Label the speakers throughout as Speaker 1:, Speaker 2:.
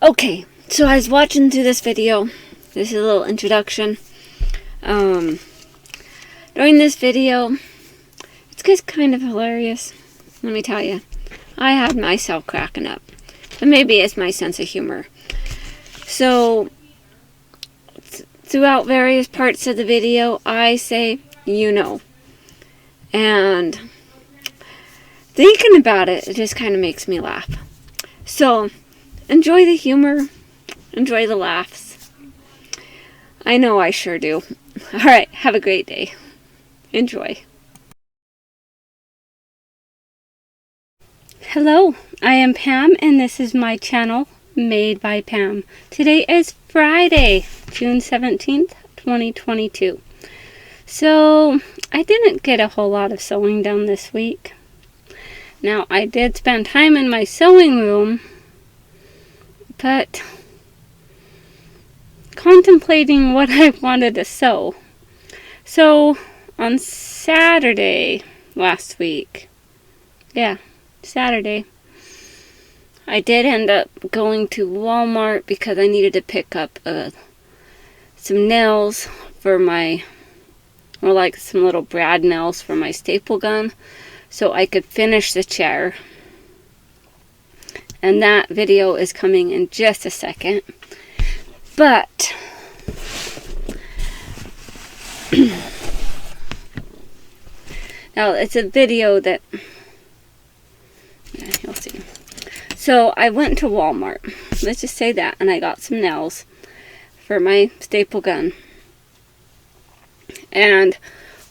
Speaker 1: Okay, so I was watching through this video. This is a little introduction. During this video, it's just kind of hilarious. Let me tell you, I had myself cracking up. But maybe it's my sense of humor. So, throughout various parts of the video, I say, you know. And thinking about it, it just kind of makes me laugh. So, enjoy the humor. Enjoy the laughs. I know I sure do. Alright, have a great day. Enjoy.
Speaker 2: Hello, I am Pam and this is my channel, Made by Pam. Today is Friday, June 17th, 2022. So, I didn't get a whole lot of sewing done this week. Now, I did spend time in my sewing room, but contemplating what I wanted to sew. So, on Saturday last week, Saturday, I did end up going to Walmart because I needed to pick up some nails for some little brad nails for my staple gun so I could finish the chair. And that video is coming in just a second. But now it's a video that you'll see. So I went to Walmart, let's just say that, and I got some nails for my staple gun. And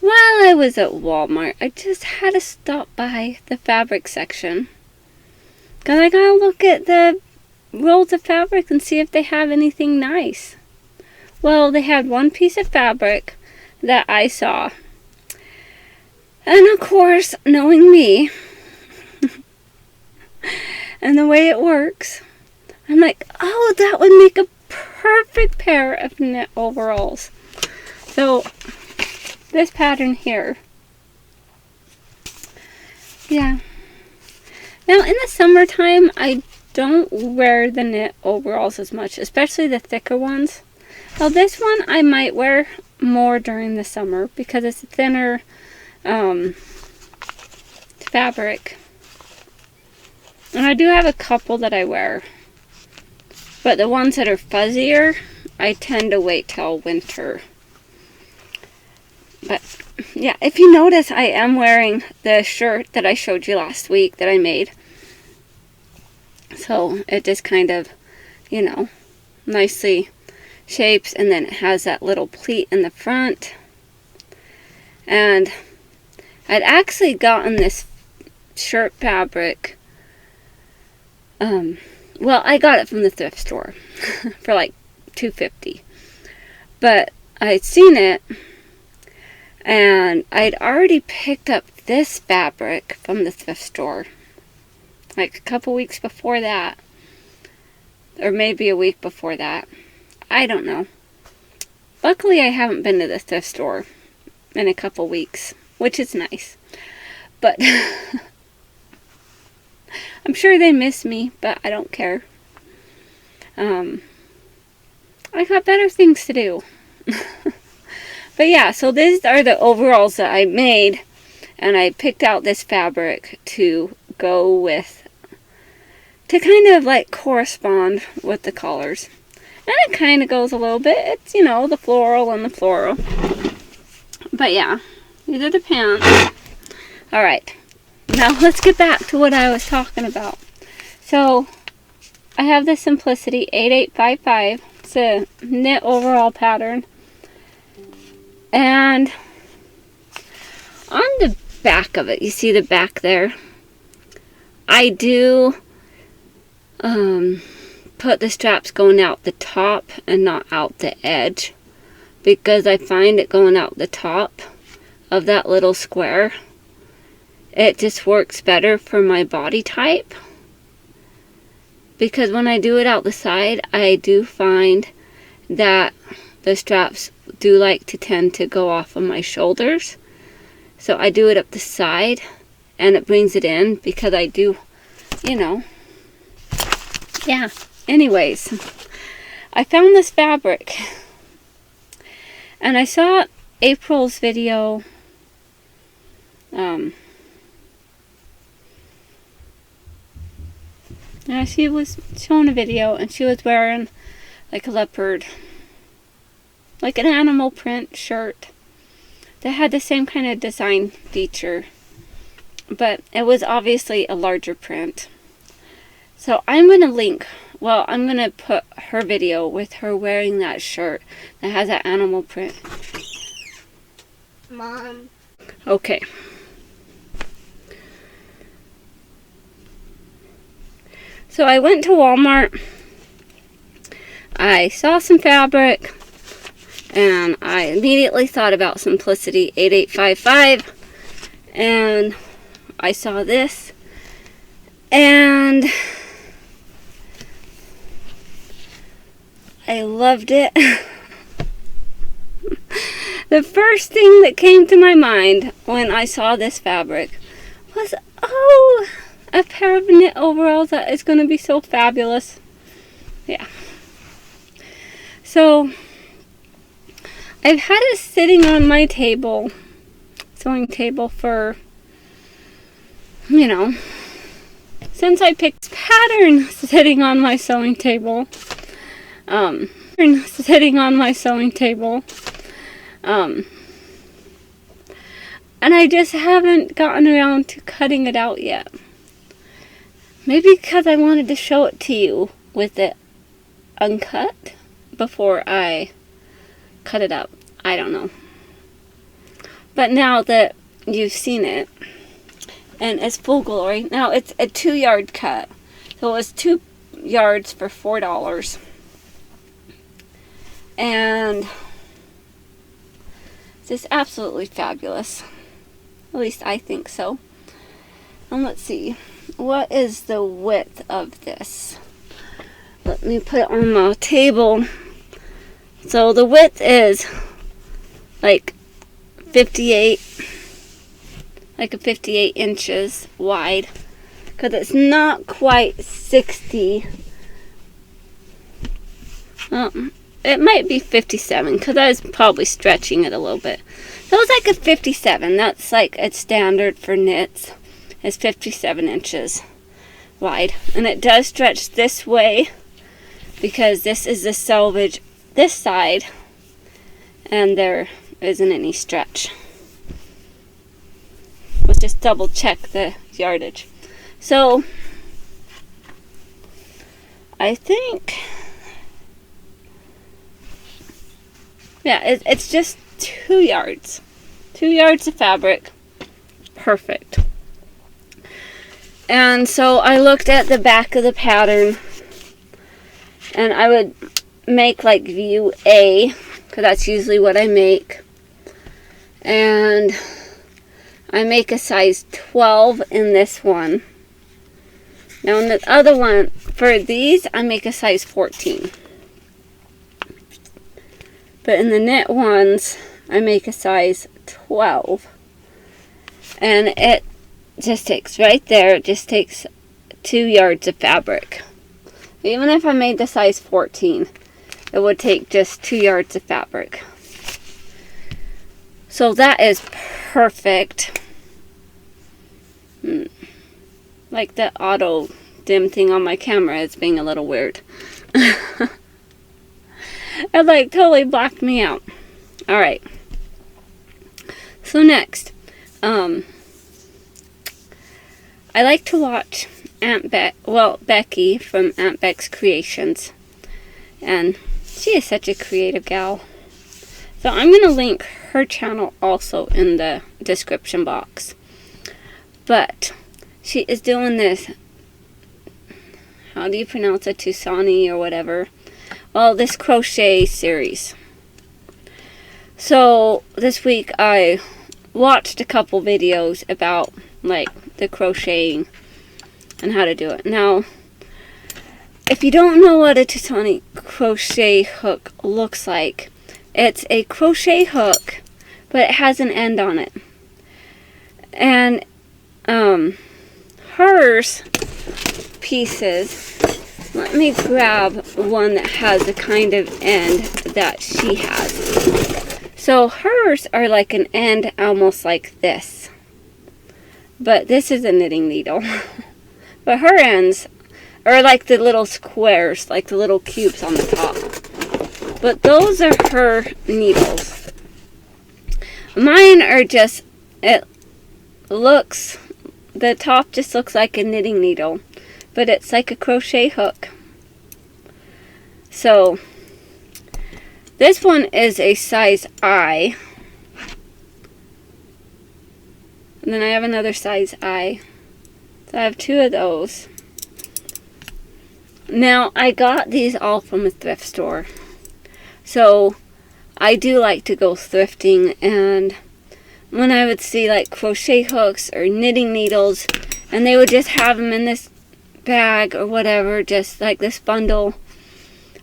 Speaker 2: while I was at Walmart, I just had to stop by the fabric section, because I gotta look at the rolls of fabric and see if they have anything nice. Well, they had one piece of fabric that I saw. And of course, knowing me, and the way it works, I'm like, oh, that would make a perfect pair of knit overalls. So, this pattern here. Yeah. Now, in the summertime, I don't wear the knit overalls as much, especially the thicker ones. Well, this one I might wear more during the summer because it's a thinner fabric. And I do have a couple that I wear. But the ones that are fuzzier, I tend to wait till winter. But, yeah, if you notice, I am wearing the shirt that I showed you last week that I made. So, it just kind of, you know, nicely shapes. And then it has that little pleat in the front. And I'd actually gotten this shirt fabric. Well, I got it from the thrift store for like $2.50. But I'd seen it. And I'd already picked up this fabric from the thrift store. Like a couple weeks before that. Or maybe a week before that. I don't know. Luckily, I haven't been to the thrift store in a couple weeks. Which is nice. But I'm sure they miss me, but I don't care. I got better things to do. But yeah, so these are the overalls that I made. And I picked out this fabric to go with, to kind of like correspond with the colors. And it kind of goes a little bit. It's, you know, the floral and the floral. But yeah, these are the pants. Alright, now let's get back to what I was talking about. So, I have the Simplicity 8845. It's a knit overall pattern. And on the back of it, you see the back there? I do put the straps going out the top and not out the edge. Because I find it going out the top of that little square, it just works better for my body type. Because when I do it out the side, I do find that the straps do like to tend to go off of my shoulders. So I do it up the side and it brings it in because I do, you know, yeah, anyways, I found this fabric. And I saw April's video. Yeah, she was showing a video and she was wearing like a leopard, like an animal print shirt that had the same kind of design feature, but it was obviously a larger print. So I'm going to link, well, I'm going to put her video with her wearing that shirt that has that animal print.
Speaker 1: Mom.
Speaker 2: Okay. So I went to Walmart. I saw some fabric and I immediately thought about Simplicity 8855, and I saw this and I loved it. The first thing that came to my mind when I saw this fabric was, oh, a pair of knit overalls that is going to be so fabulous. Yeah. So I've had it sitting on my table, sewing table, for, you know, since I picked pattern, sitting on my sewing table. Sitting on my sewing table. And I just haven't gotten around to cutting it out yet. Maybe because I wanted to show it to you with it uncut before I cut it up. I don't know. But now that you've seen it and it's full glory, now it's a 2-yard cut. So it was 2 yards for $4. And it's just absolutely fabulous. At least I think so. And let's see. What is the width of this? Let me put it on my table. So the width is like 58 inches wide, because it's not quite 60. It might be 57, because I was probably stretching it a little bit. So it's like a 57. That's like a standard for knits. It's 57 inches wide. And it does stretch this way, because this is the selvage this side, and there isn't any stretch. Let's just double check the yardage. So I think, yeah, it's just 2 yards. 2 yards of fabric. Perfect. And so I looked at the back of the pattern, and I would make like view A, because that's usually what I make. And I make a size 12 in this one. Now in the other one, for these, I make a size 14. But in the knit ones, I make a size 12. And it just takes, right there, it just takes 2 yards of fabric. Even if I made the size 14, it would take just 2 yards of fabric. So that is perfect. Like the auto dim thing on my camera is being a little weird. It like totally blocked me out. Alright. So next, I like to watch Becky from Aunt Beck's Creations, and she is such a creative gal. So I'm going to link her channel also in the description box. But she is doing this, how do you pronounce it, Tusani or whatever. Well, this crochet series. So this week I watched a couple videos about like the crocheting and how to do it. Now, if you don't know what a Tusani crochet hook looks like, it's a crochet hook, but it has an end on it. And hers pieces let me grab one that has the kind of end that she has. So hers are like an end almost like this. But this is a knitting needle. But her ends are like the little squares, like the little cubes on the top. But those are her needles. Mine are just, the top just looks like a knitting needle, but it's like a crochet hook. So, this one is a size I. And then I have another size I. So I have two of those. Now, I got these all from a thrift store. So, I do like to go thrifting, and when I would see like crochet hooks or knitting needles, and they would just have them in this bag or whatever, just like this bundle,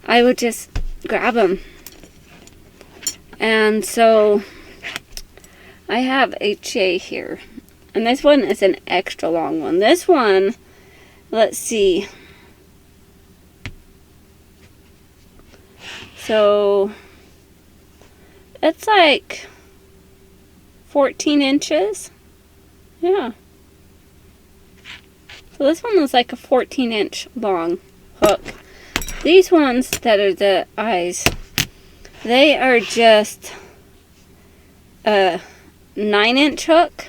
Speaker 2: I would just grab them. And so I have a J here, and this one is an extra long one. This one, let's see, so it's like 14 inches. Yeah. So this one was like a 14-inch long hook. These ones that are the eyes, they are just a 9-inch hook.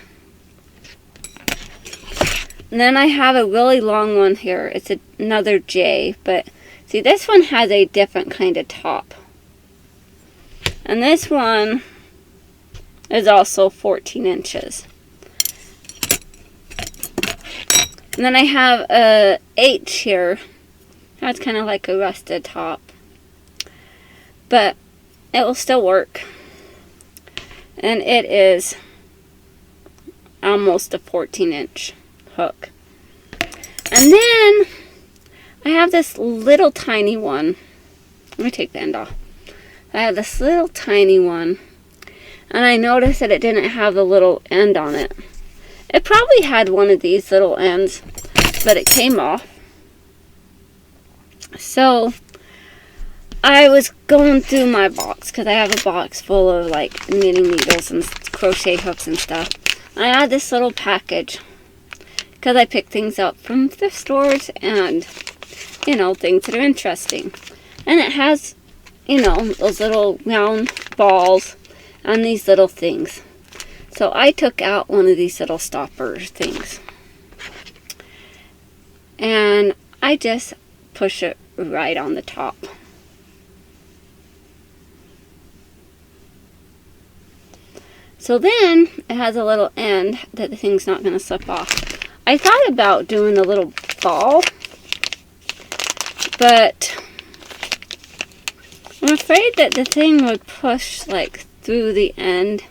Speaker 2: And then I have a really long one here. It's another J, but see, this one has a different kind of top. And this one is also 14 inches. And then I have a H here. That's kind of like a rusted top. But it will still work. And it is almost a 14-inch hook. And then I have this little tiny one. Let me take the end off. I have this little tiny one, and I noticed that it didn't have the little end on it. It probably had one of these little ends, but it came off. So I was going through my box, because I have a box full of like knitting needles and crochet hooks and stuff. I had this little package, because I pick things up from thrift stores and, you know, things that are interesting. And it has, you know, those little round balls and these little things. So I took out one of these little stopper things. And I just push it right on the top. So then it has a little end that the thing's not going to slip off. I thought about doing a little ball, but I'm afraid that the thing would push like through the end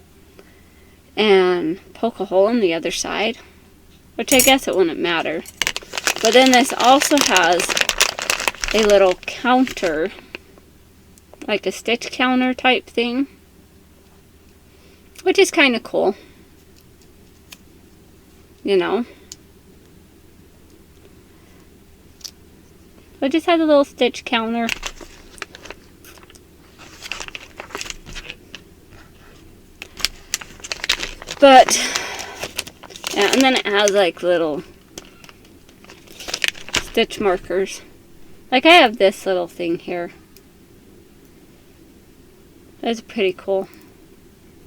Speaker 2: and poke a hole in the other side, which I guess it wouldn't matter. But then this also has a little counter, like a stitch counter type thing, which is kind of cool, you know. It just has a little stitch counter. But, yeah, and then it has like little stitch markers. Like I have this little thing here. That's pretty cool.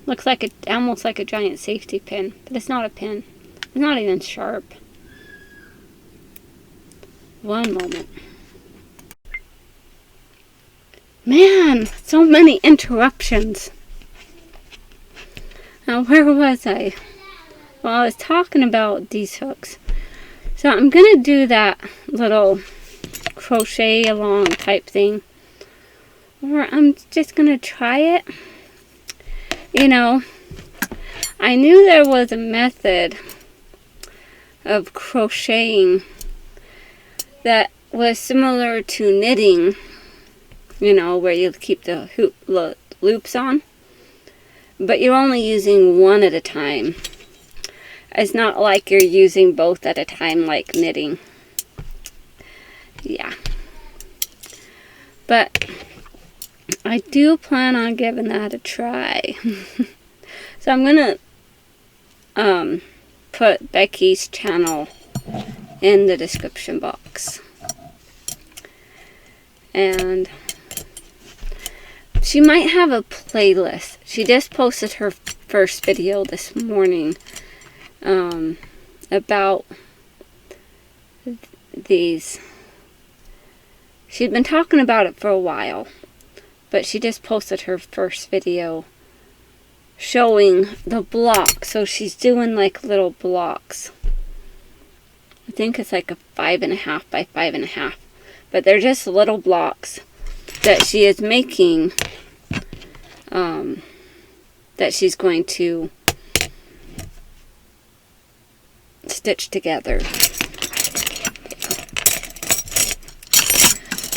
Speaker 2: Looks like almost like a giant safety pin, but it's not a pin. It's not even sharp. One moment. Man, so many interruptions. Now, where was I? Well, I was talking about these hooks. So I'm going to do that little crochet along type thing. Or I'm just going to try it. You know, I knew there was a method of crocheting that was similar to knitting. You know, where you keep the loops on. But you're only using one at a time. It's not like you're using both at a time like knitting. Yeah. But I do plan on giving that a try. So I'm gonna put Becky's channel in the description box. And she might have a playlist. She just posted her first video this morning about these. She'd been talking about it for a while, but she just posted her first video showing the blocks. So she's doing like little blocks. I think it's like a 5.5 by 5.5, but they're just little blocks that she is making, that she's going to stitch together.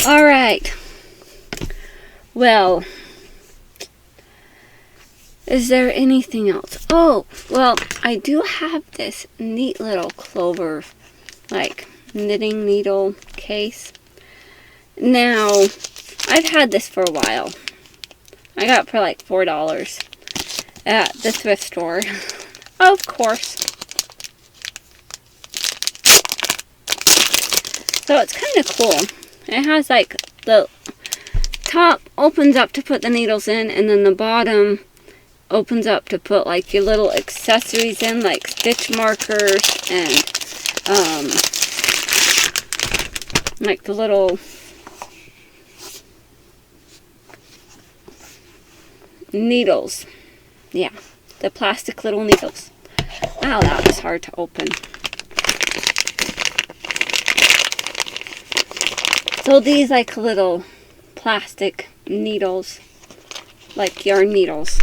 Speaker 2: All right. Well, is there anything else? Oh, well, I do have this neat little clover, like, knitting needle case. Now, I've had this for a while. I got it for like $4 at the thrift store. Of course. So it's kind of cool. It has like the top opens up to put the needles in, and then the bottom opens up to put like your little accessories in, like stitch markers and like the little needles. Yeah, the plastic little needles. Wow, that was hard to open. So these like little plastic needles, like yarn needles.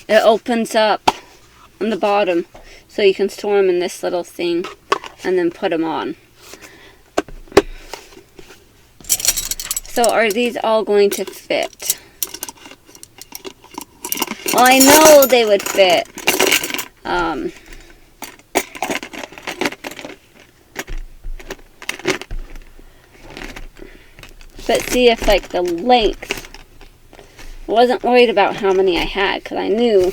Speaker 2: It opens up on the bottom so you can store them in this little thing and then put them on. So are these all going to fit? Well, I know they would fit. But see if like the length. I wasn't worried about how many I had because I knew,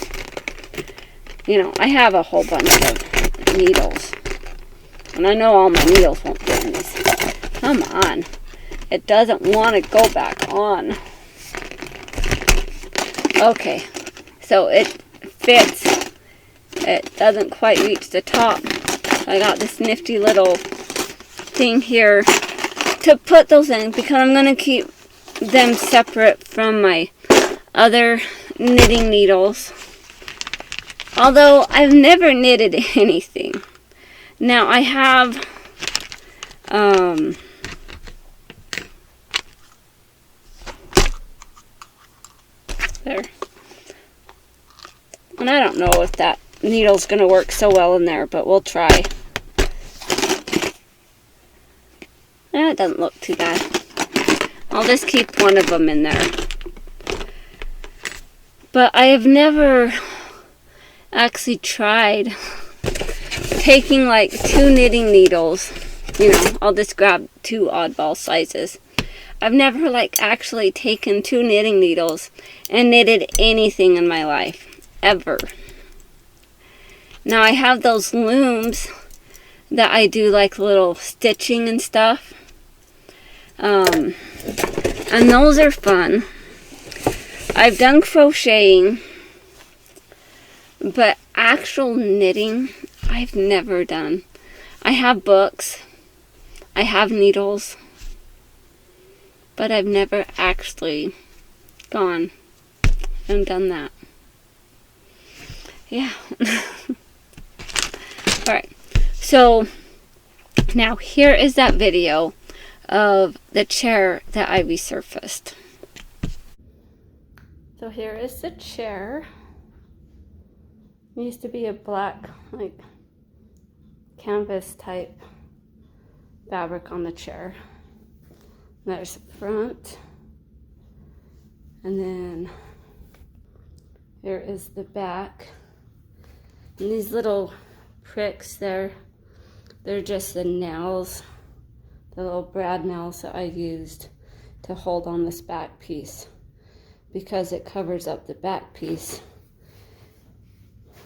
Speaker 2: you know, I have a whole bunch of needles. And I know all my needles won't fit in this. Come on. It doesn't want to go back on. Okay. So it fits. It doesn't quite reach the top. I got this nifty little thing here to put those in because I'm going to keep them separate from my other knitting needles. Although I've never knitted anything. Now I have there. And I don't know if that needle's going to work so well in there, but we'll try. It doesn't look too bad. I'll just keep one of them in there. But I have never actually tried taking like 2 knitting needles. You know, I'll just grab 2 oddball sizes. I've never like actually taken 2 knitting needles and knitted anything in my life. Ever. Now I have those looms that I do like little stitching and stuff. And those are fun. I've done crocheting, but actual knitting I've never done. I have books, I have needles, but I've never actually gone and done that. Yeah. Alright, so now here is that video of the chair that I resurfaced. So here is the chair. It used to be a black, like, canvas type fabric on the chair. There's the front. And then here is the back. And these little pricks there, they're just the nails, the little brad nails that I used
Speaker 1: to hold on this back piece, because it covers up the back piece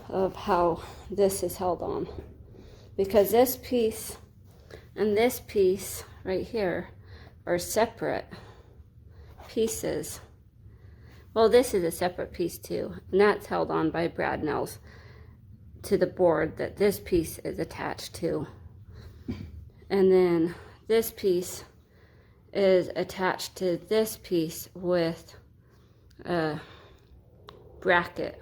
Speaker 1: of how this is held on. Because this piece and this piece right here are separate pieces. Well, this is a separate piece too, and that's held on by brad nails to the board that this piece is attached to. And then this piece is attached to this piece with a bracket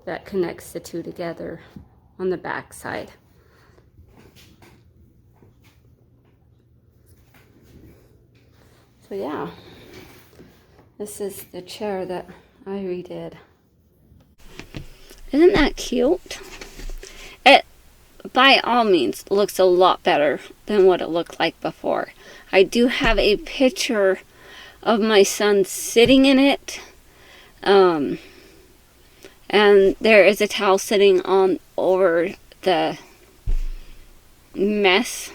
Speaker 1: that connects the two together on the back side. So yeah, this is the chair that I redid.
Speaker 2: Isn't that cute? It, by all means, looks a lot better than what it looked like before. I do have a picture of my son sitting in it. And there is a towel sitting on over the mess.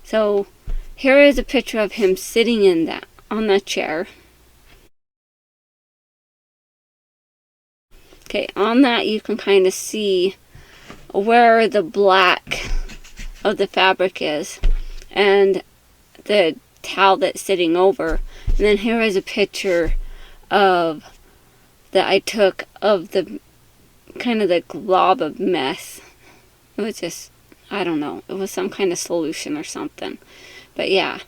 Speaker 2: So here is a picture of him sitting in that on the chair. Okay, on that you can kind of see where the black of the fabric is and the towel that's sitting over. And then here is a picture of that I took of the kind of the glob of mess. It was just, I don't know, it was some kind of solution or something. But yeah,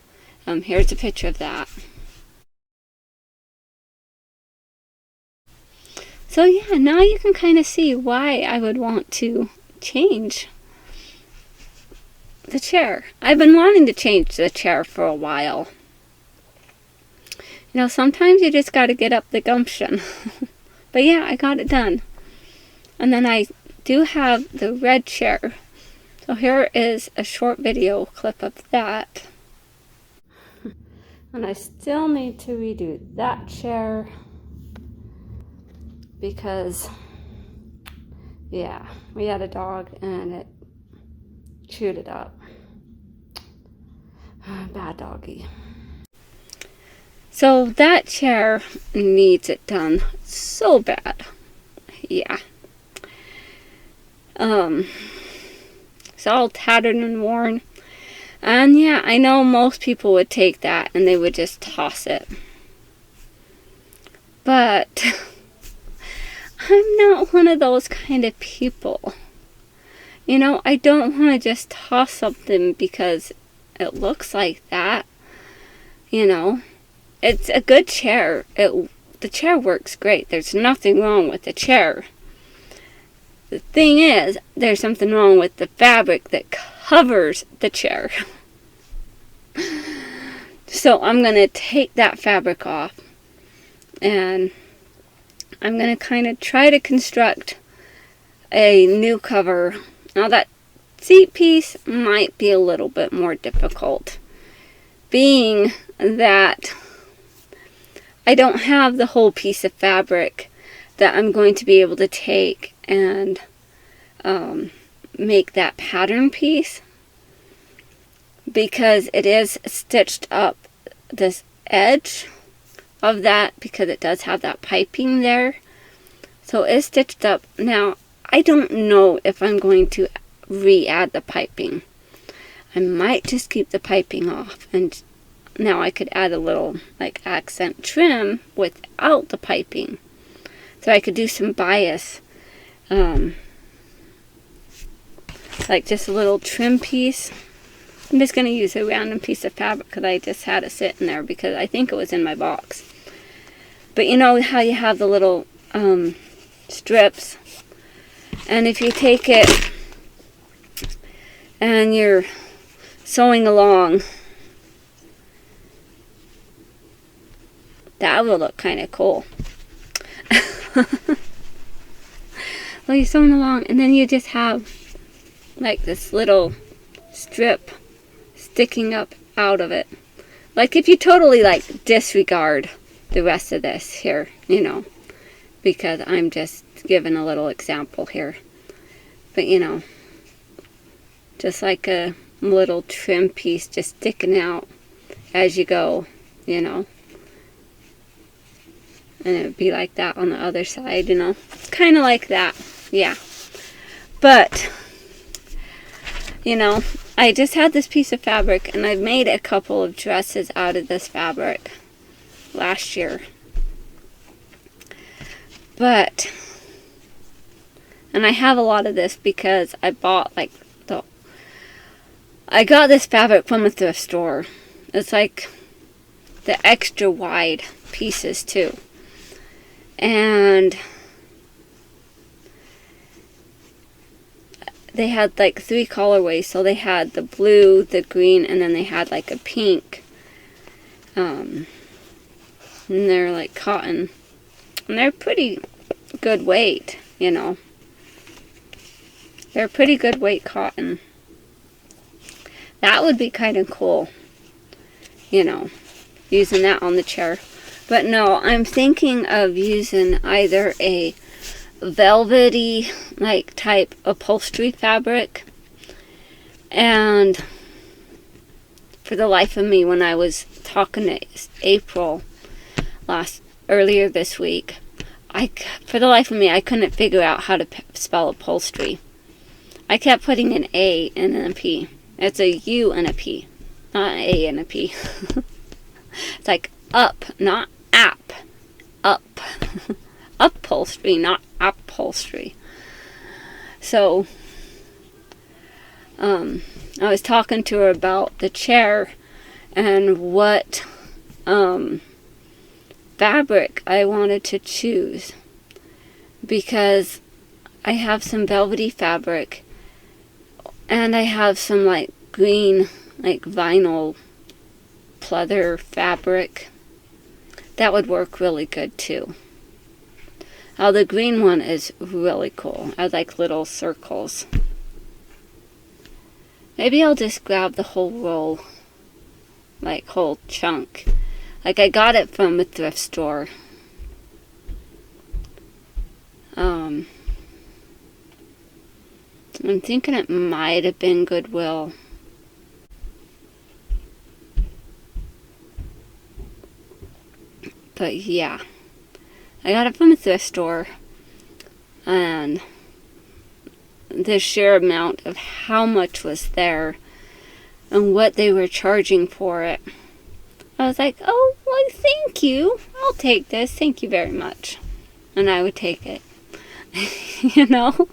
Speaker 2: here's a picture of that. So yeah, now you can kind of see why I would want to change the chair. I've been wanting to change the chair for a while. You know, sometimes you just got to get up the gumption. But yeah, I got it done. And then I do have the red chair. So here is a short video clip of that.
Speaker 1: And I still need to redo that chair because, yeah, we had a dog and it chewed it up. Bad doggy.
Speaker 2: So that chair needs it done so bad. Yeah. It's all tattered and worn. And yeah, I know most people would take that and they would just toss it. But I'm not one of those kind of people. You know, I don't want to just toss something because it looks like that. You know, it's a good chair. The chair works great. There's nothing wrong with the chair. The thing is, there's something wrong with the fabric that covers the chair. So I'm going to take that fabric off and I'm going to kind of try to construct a new cover. Now that seat piece might be a little bit more difficult, being that I don't have the whole piece of fabric that I'm going to be able to take and make that pattern piece, because it is stitched up this edge of that, because it does have that piping there. So it's stitched up. Now I don't know if I'm going to re-add the piping. I might just keep the piping off, and now I could add a little like accent trim without the piping. So I could do some bias, like just a little trim piece. I'm just going to use a random piece of fabric because I just had it sitting there because I think it was in my box. But you know how you have the little strips, and if you take it and you're sewing along, that will look kind of cool. Well, you're sewing along and then you just have like this little strip sticking up out of it. Like if you totally like disregard the rest of this here, you know, because I'm just giving a little example here. But you know, just like a little trim piece just sticking out as you go. you know. And it would be like that on the other side, you know. Kind of like that, yeah. But, you know, I just had this piece of fabric, and I've made a couple of dresses out of this fabric last year. But, and I have a lot of this because I bought, like, I got this fabric from a thrift store. It's like the extra wide pieces too. And they had like 3 colorways. So they had the blue, the green, and then they had like a pink. And they're like cotton. And they're pretty good weight, you know. They're pretty good weight cotton. That would be kind of cool, you know, using that on the chair. But no, I'm thinking of using either a velvety, like, type upholstery fabric. And for the life of me, when I was talking to April earlier this week, for the life of me, I couldn't figure out how to spell upholstery. I kept putting an A and a P. It's a U and a P, not an A and a P. It's like up, not app. Up. Upholstery, not upholstery. So, I was talking to her about the chair and what fabric I wanted to choose. Because I have some velvety fabric. And I have some like green, like vinyl pleather fabric. That would work really good too. Oh, the green one is really cool. I like little circles. Maybe I'll just grab the whole roll. Like whole chunk. Like I got it from a thrift store. I'm thinking it might have been Goodwill. But yeah, I got it from a thrift store, and the sheer amount of how much was there and what they were charging for it, I was like, oh, well, thank you. I'll take this. Thank you very much. And I would take it. You know?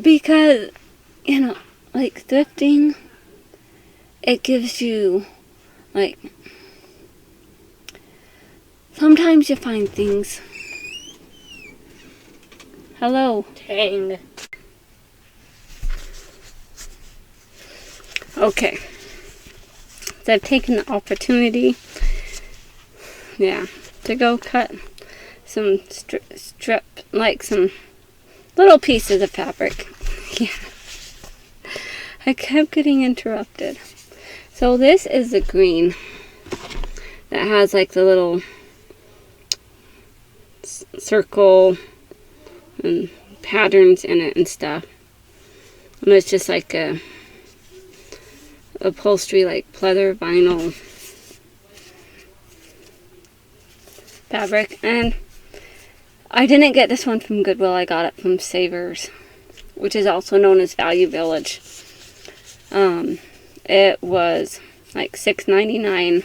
Speaker 2: Because, you know, like thrifting, it gives you, like, sometimes you find things. Hello.
Speaker 1: Dang.
Speaker 2: Okay. So I've taken the opportunity, to go cut some strip, like some little pieces of fabric. Yeah. I kept getting interrupted. So this is the green that has like the little circle and patterns in it and stuff. And it's just like a upholstery, like pleather vinyl fabric. And I didn't get this one from Goodwill. I got it from Savers, which is also known as Value Village. It was like $6.99,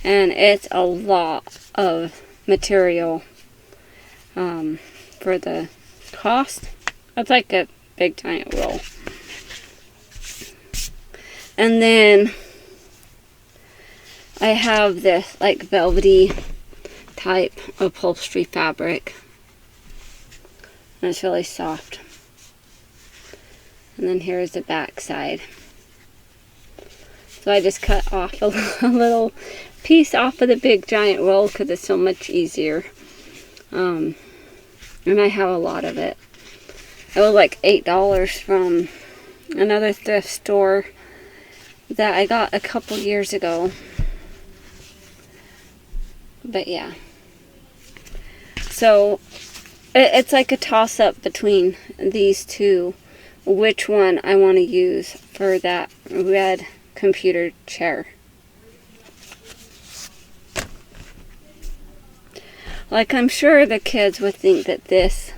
Speaker 2: and it's a lot of material for the cost. It's like a big giant roll. And then I have this like velvety type upholstery fabric, and it's really soft. And then here's the back side. So I just cut off a little piece off of the big giant roll because it's so much easier. And I have a lot of it. It was like $8 from another thrift store that I got a couple years ago. But yeah. So it's like a toss-up between these two, which one I want to use for that red computer chair. Like, I'm sure the kids would think that this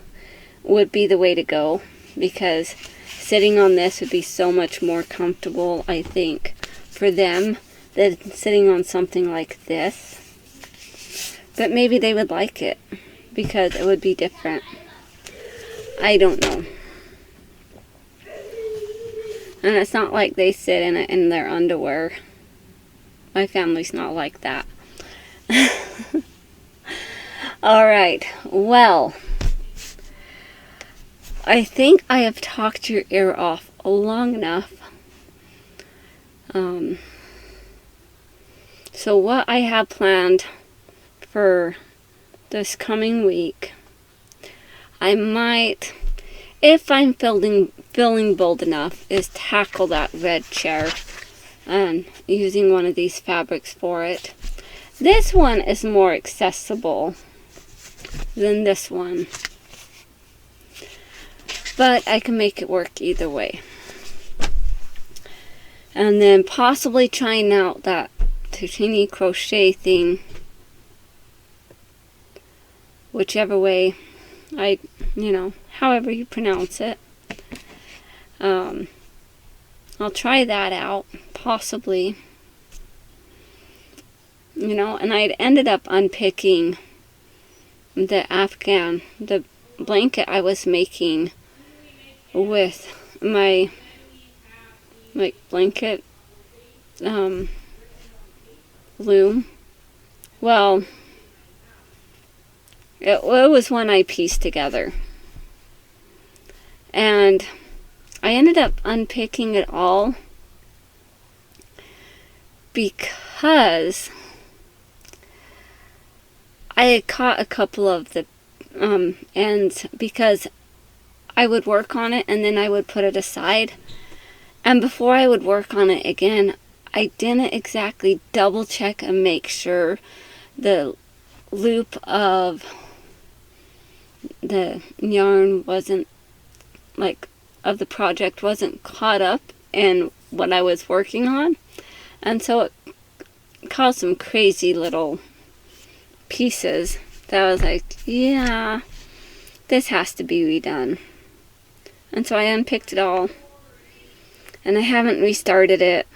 Speaker 2: would be the way to go, because sitting on this would be so much more comfortable, I think, for them than sitting on something like this. But maybe they would like it because it would be different. I don't know. And it's not like they sit in it in their underwear. My family's not like that. Alright, well, I think I have talked your ear off long enough. So what I have planned for this coming week, I might, if I'm feeling bold enough, is tackle that red chair and using one of these fabrics for it. This one is more accessible than this one, but I can make it work either way. And then possibly trying out that Tunisian crochet thing, whichever way however you pronounce it. I'll try that out, possibly. And I'd ended up unpicking the blanket I was making with my blanket loom. Well, it was one I pieced together, and I ended up unpicking it all because I had caught a couple of the ends, because I would work on it and then I would put it aside, and before I would work on it again, I didn't exactly double check and make sure the loop of the yarn wasn't, of the project wasn't caught up in what I was working on, and so it caused some crazy little pieces that I was like, yeah, this has to be redone. And so I unpicked it all, and I haven't restarted it,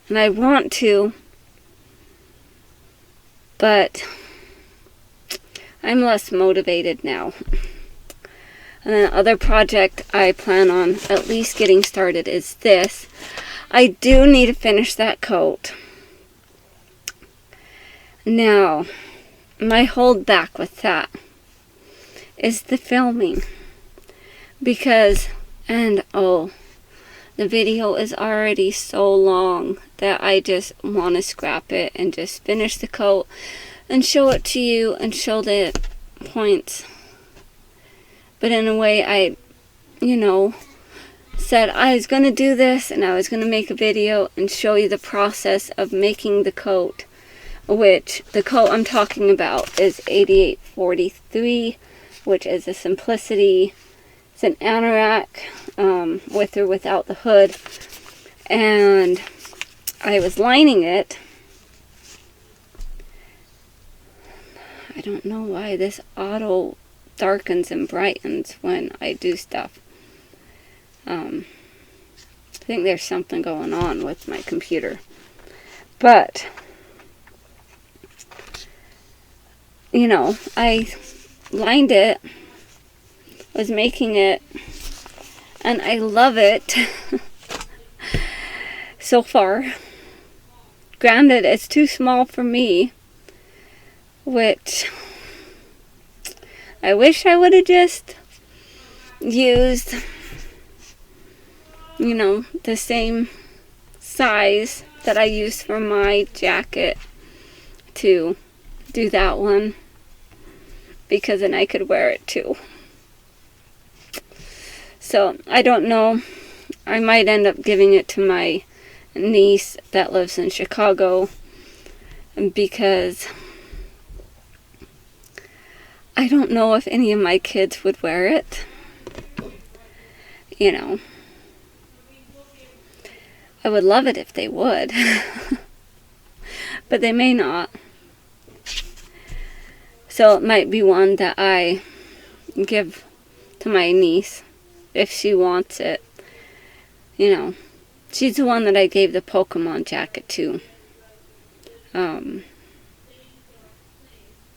Speaker 2: and I want to, but I'm less motivated now. And then the other project I plan on at least getting started is this. I do need to finish that coat. Now, my hold back with that is the filming, because, the video is already so long that I just want to scrap it and just finish the coat and show it to you and show the points. But in a way, I said I was going to do this, and I was going to make a video and show you the process of making the coat, which the coat I'm talking about is 8843, which is a Simplicity. It's an anorak, with or without the hood, and I was lining it. I don't know why this auto darkens and brightens when I do stuff. I think there's something going on with my computer. But, I lined it, was making it, and I love it so far. Granted, it's too small for me, which I wish I would have just used, the same size that I used for my jacket to do that one, because then I could wear it too. So, I don't know. I might end up giving it to my niece that lives in Chicago, because I don't know if any of my kids would wear it. I would love it if they would. But they may not. So it might be one that I give to my niece if she wants it. You know, she's the one that I gave the Pokemon jacket to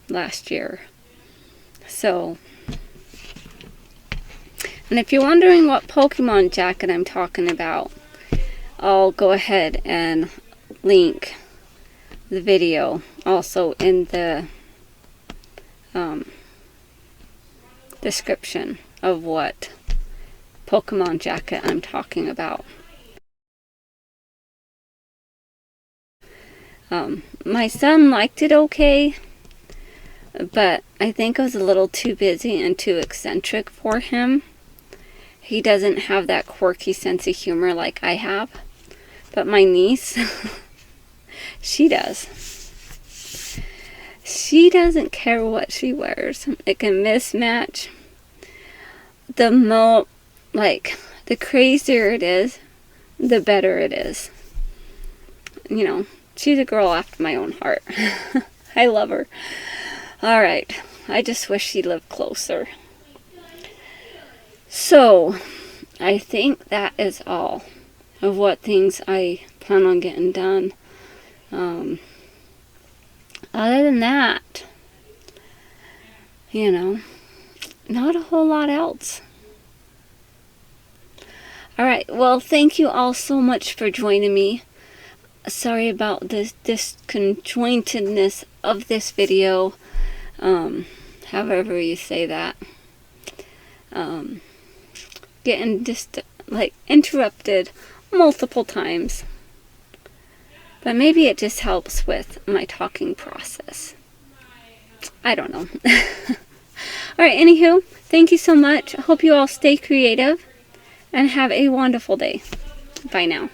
Speaker 2: last year. So, and if you're wondering what Pokemon jacket I'm talking about, I'll go ahead and link the video also in the description of what Pokemon jacket I'm talking about. My son liked it okay, but I think I was a little too busy and too eccentric for him. He doesn't have that quirky sense of humor like I have, but my niece, she does. She doesn't care what she wears. It can mismatch. The crazier it is, the better it is. You know, she's a girl after my own heart. I love her. Alright, I just wish she lived closer. So, I think that is all of what things I plan on getting done. Other than that, you know, not a whole lot else. Alright, well, thank you all so much for joining me. Sorry about this disconjointedness of this video. However you say that. Getting just, interrupted multiple times. But maybe it just helps with my talking process. I don't know. Alright, anywho, thank you so much. I hope you all stay creative and have a wonderful day. Bye now.